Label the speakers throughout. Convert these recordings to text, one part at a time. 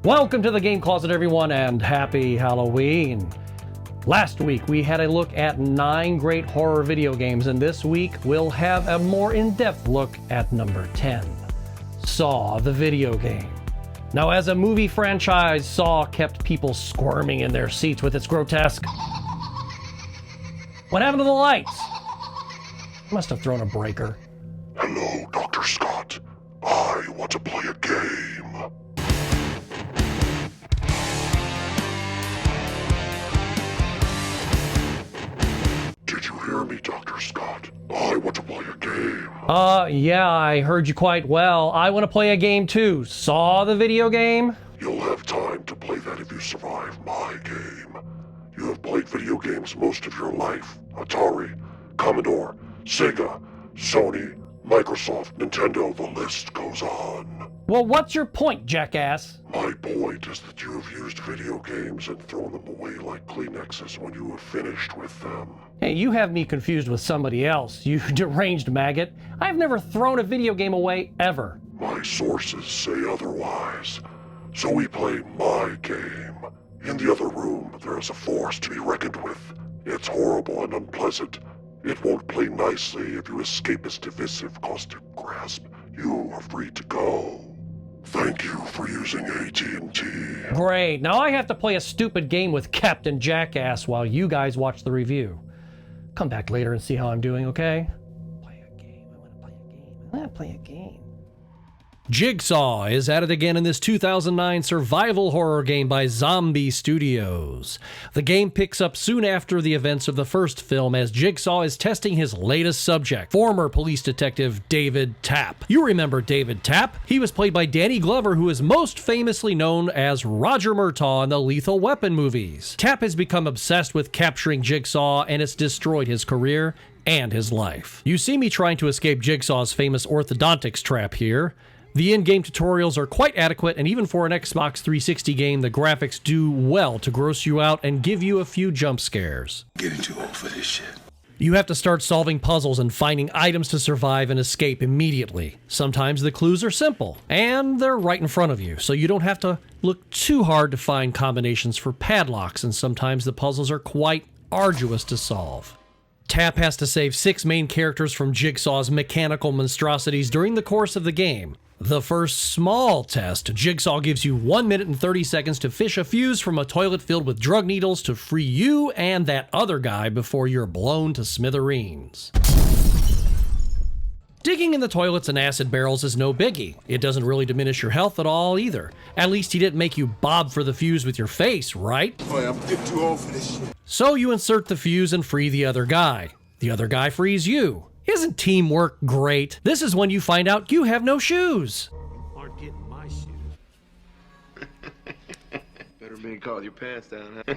Speaker 1: Welcome to the Game Closet, everyone, and happy Halloween. Last week, we had a look at 9 great horror video games, and this week, we'll have a more in-depth look at number 10, Saw, the video game. Now, as a movie franchise, Saw kept people squirming in their seats with its grotesque. What happened to the lights? Must have thrown a breaker.
Speaker 2: Hello, Dr. Scott. I want to play a game. Did you hear me, Dr. Scott? I want to play a game.
Speaker 1: Yeah, I heard you quite well. I want to play a game too. Saw the video game?
Speaker 2: You'll have time to play that if you survive my game. You have played video games most of your life. Atari, Commodore, Sega, Sony, Microsoft, Nintendo, the list goes on.
Speaker 1: Well, what's your point, jackass?
Speaker 2: My point is that you have used video games and thrown them away like Kleenexes when you have finished with them.
Speaker 1: Hey, you have me confused with somebody else, you deranged maggot. I've never thrown a video game away, ever.
Speaker 2: My sources say otherwise. So we play my game. In the other room, there is a force to be reckoned with. It's horrible and unpleasant. It won't play nicely if you escape its divisive caustic grasp. You are free to go. Thank you for using AT&T.
Speaker 1: Great, now I have to play a stupid game with Captain Jackass while you guys watch the review. Come back later and see how I'm doing, okay? Play a game, I want to play a game. Jigsaw is at it again in this 2009 survival horror game by Zombie Studios. The game picks up soon after the events of the first film as Jigsaw is testing his latest subject, former police detective David Tapp. You remember David Tapp? He was played by Danny Glover, who is most famously known as Roger Murtaugh in the Lethal Weapon movies. Tapp has become obsessed with capturing Jigsaw, and it's destroyed his career and his life. You see me trying to escape Jigsaw's famous orthodontics trap here. The in-game tutorials are quite adequate, and even for an Xbox 360 game, the graphics do well to gross you out and give you a few jump scares.
Speaker 2: Getting too old for this shit.
Speaker 1: You have to start solving puzzles and finding items to survive and escape immediately. Sometimes the clues are simple, and they're right in front of you, so you don't have to look too hard to find combinations for padlocks, and sometimes the puzzles are quite arduous to solve. Tapp has to save 6 main characters from Jigsaw's mechanical monstrosities during the course of the game. The first small test, Jigsaw gives you 1 minute and 30 seconds to fish a fuse from a toilet filled with drug needles to free you and that other guy before you're blown to smithereens. Digging in the toilets and acid barrels is no biggie. It doesn't really diminish your health at all either. At least he didn't make you bob for the fuse with your face, right?
Speaker 2: Boy, I'm getting too old for this shit.
Speaker 1: So you insert the fuse and free the other guy. The other guy frees you. Isn't teamwork great? This is when you find out you have no shoes.
Speaker 3: Aren't getting my shoes.
Speaker 4: Better be caught with your pants down, huh?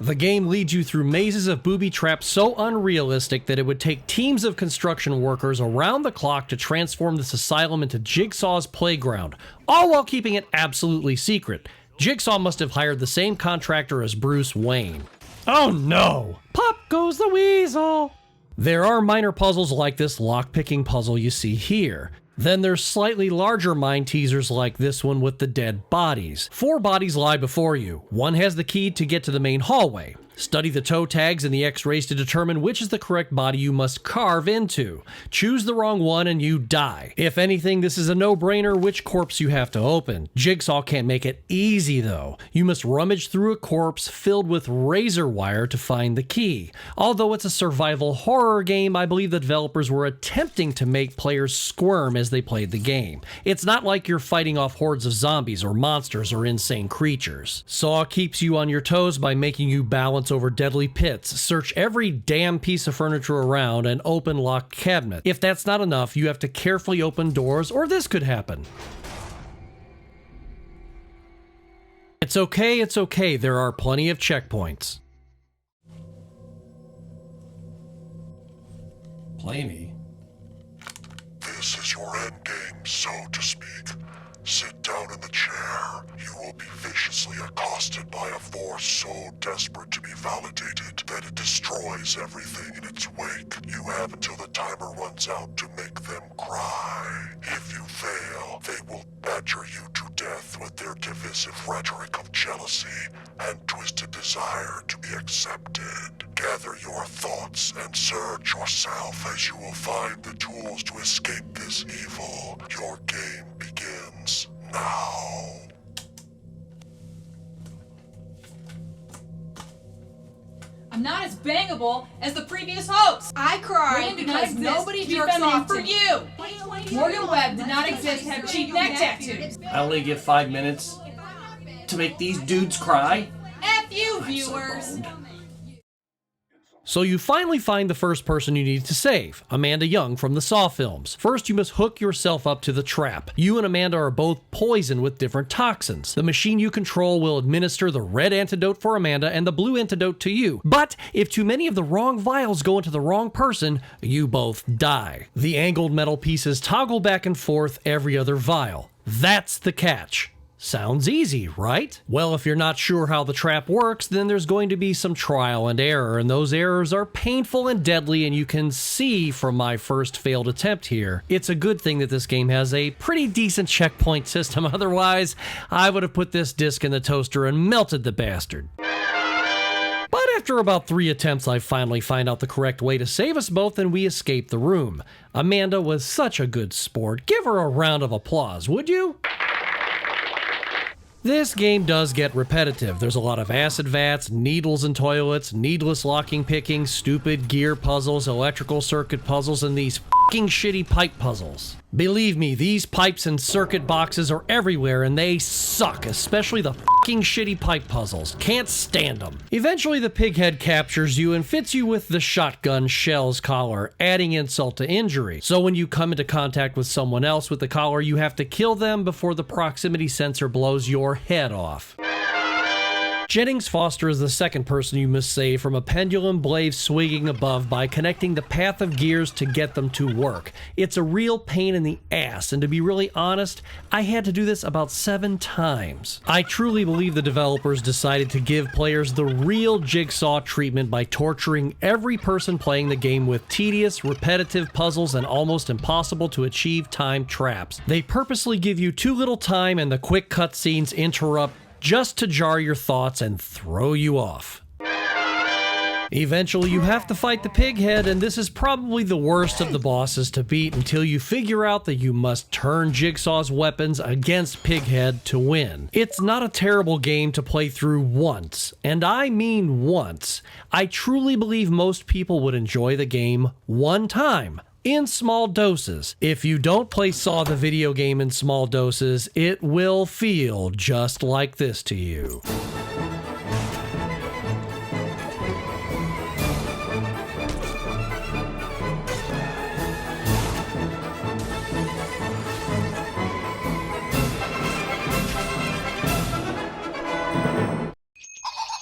Speaker 1: The game leads you through mazes of booby traps so unrealistic that it would take teams of construction workers around the clock to transform this asylum into Jigsaw's playground, all while keeping it absolutely secret. Jigsaw must have hired the same contractor as Bruce Wayne. Oh no! Pop goes the weasel! There are minor puzzles like this lock-picking puzzle you see here. Then there's slightly larger mind teasers like this one with the dead bodies. 4 bodies lie before you. One has the key to get to the main hallway. Study the toe tags and the x-rays to determine which is the correct body you must carve into. Choose the wrong one and you die. If anything, this is a no-brainer which corpse you have to open. Jigsaw can't make it easy though. You must rummage through a corpse filled with razor wire to find the key. Although it's a survival horror game, I believe the developers were attempting to make players squirm as they played the game. It's not like you're fighting off hordes of zombies or monsters or insane creatures. Saw keeps you on your toes by making you balance over deadly pits, search every damn piece of furniture around, and open locked cabinet. If that's not enough, you have to carefully open doors, or this could happen. It's okay, there are plenty of checkpoints. Play me.
Speaker 2: This is your end game, so to speak. Sit down in the chair. You will be viciously accosted by a force so desperate to be validated that it destroys everything in its wake. You have until the timer runs out to make them cry. If you fail, they will badger you to death with their divisive rhetoric of jealousy and twisted desire to be accepted. Gather your thoughts and search yourself as you will find the tools to escape this evil. Your game begins now.
Speaker 5: I'm not as bangable as the previous host. I cried because nobody jerks off for you. Morgan Webb did not exist to have cheap neck tattoos.
Speaker 1: I only get 5 minutes to make these dudes cry.
Speaker 5: F you, viewers.
Speaker 1: So you finally find the first person you need to save, Amanda Young from the Saw films. First, you must hook yourself up to the trap. You and Amanda are both poisoned with different toxins. The machine you control will administer the red antidote for Amanda and the blue antidote to you. But if too many of the wrong vials go into the wrong person, you both die. The angled metal pieces toggle back and forth every other vial. That's the catch. Sounds easy, right? Well, if you're not sure how the trap works, then there's going to be some trial and error, and those errors are painful and deadly, and you can see from my first failed attempt here. It's a good thing that this game has a pretty decent checkpoint system, otherwise I would have put this disc in the toaster and melted the bastard. But after about 3 attempts, I finally find out the correct way to save us both and we escape the room. Amanda was such a good sport. Give her a round of applause, would you? This game does get repetitive. There's a lot of acid vats, needles in toilets, needless locking picking, stupid gear puzzles, electrical circuit puzzles, and these fucking shitty pipe puzzles. Believe me, these pipes and circuit boxes are everywhere and they suck, especially the fucking shitty pipe puzzles. Can't stand them. Eventually the pighead captures you and fits you with the shotgun shell's collar, adding insult to injury. So when you come into contact with someone else with the collar, you have to kill them before the proximity sensor blows your head off. Jennings Foster is the second person you must save from a pendulum blade swinging above by connecting the path of gears to get them to work. It's a real pain in the ass, and to be really honest, I had to do this about 7 times. I truly believe the developers decided to give players the real Jigsaw treatment by torturing every person playing the game with tedious, repetitive puzzles and almost impossible to achieve time traps. They purposely give you too little time and the quick cutscenes interrupt just to jar your thoughts and throw you off. Eventually, you have to fight the pighead, and this is probably the worst of the bosses to beat until you figure out that you must turn Jigsaw's weapons against pighead to win. It's not a terrible game to play through once, and I mean once. I truly believe most people would enjoy the game one time, in small doses. If you don't play Saw the video game in small doses, it will feel just like this to you.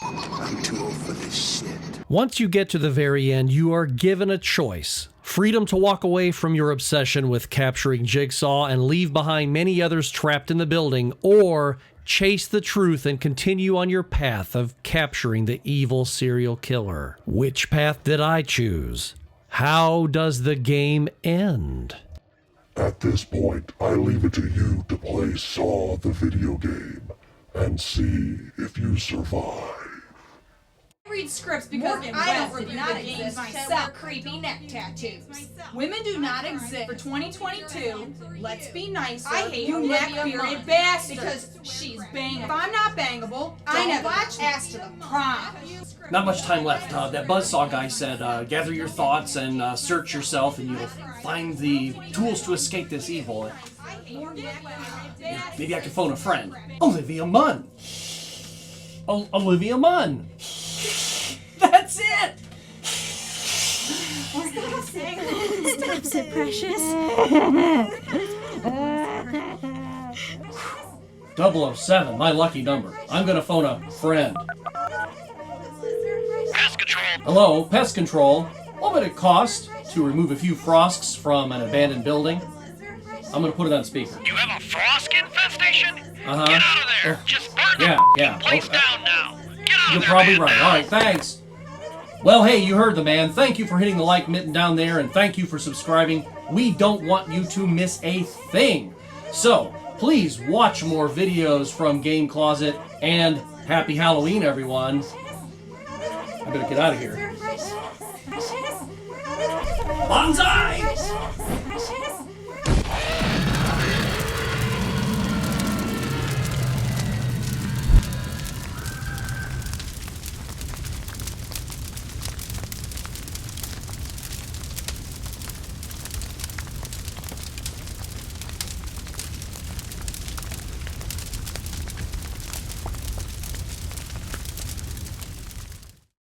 Speaker 3: I'm too old for this shit.
Speaker 1: Once you get to the very end, you are given a choice. Freedom to walk away from your obsession with capturing Jigsaw and leave behind many others trapped in the building, or chase the truth and continue on your path of capturing the evil serial killer. Which path did I choose? How does the game end?
Speaker 2: At this point, I leave it to you to play Saw the video game and see if you survive.
Speaker 5: I read scripts because I don't review the games myself. Creepy neck tattoos. Women do not exist for 2022. Let's be nicer. I hate you neck-bearded bastard because she's bangable. If I'm not bangable, I never watch ass to the prom.
Speaker 1: Not much time left. That buzzsaw guy said, gather your thoughts and search yourself and you'll find the tools to escape this evil. Maybe I could phone a friend. Olivia Munn. Olivia Munn. That's it!
Speaker 6: Stop it, precious.
Speaker 1: 007, my lucky number. I'm gonna phone a friend.
Speaker 7: Pest control.
Speaker 1: Hello, pest control. What would it cost to remove a few frosks from an abandoned building? I'm gonna put it on speaker.
Speaker 7: You have a frosk infestation?
Speaker 1: Uh-huh.
Speaker 7: Get out of there. Just burn
Speaker 1: Yeah.
Speaker 7: Plate's down now. Get out of
Speaker 1: You're
Speaker 7: there,
Speaker 1: probably
Speaker 7: man,
Speaker 1: right.
Speaker 7: now.
Speaker 1: All right, thanks. Well, hey, you heard the man. Thank you for hitting the like mitten down there, and thank you for subscribing. We don't want you to miss a thing. So, please watch more videos from Game Closet, and happy Halloween, everyone. I better get out of here. Bonsai!